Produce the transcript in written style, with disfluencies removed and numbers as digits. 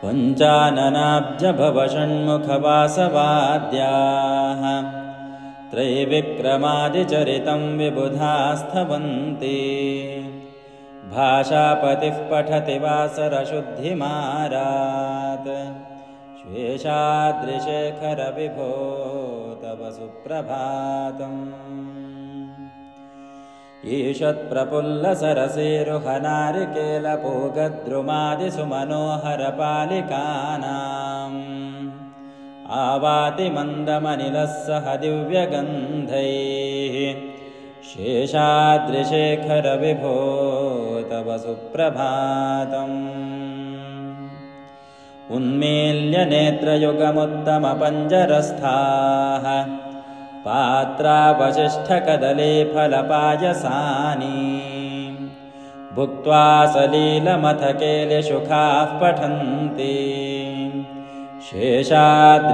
पञ्चाननाब्जभवषण्मुखवासवाद्याः त्रैविक्रमादिचरितं विबुधास्थवन्ति भाषापतिः पठति वासरशुद्धिमारात् श्वेशाद्रिशेखरविभो तव सुप्रभातम् ईषत्प्रफुल्लसरसेरुहनारिकेलपूगद्रुमादिसुमनोहरपालिकानाम् आवाति मन्दमनिलः सह दिव्यगन्धैः शेषाद्रिशेखरविभो तव सुप्रभातम् उन्मील्य नेत्रयुगमुत्तमपञ्जरस्थाः पात्रावशिष्ठकदली फलपायसानि भुक्त्वा सलीलमथ केलिशुखाः पठन्ति शेषाद्रि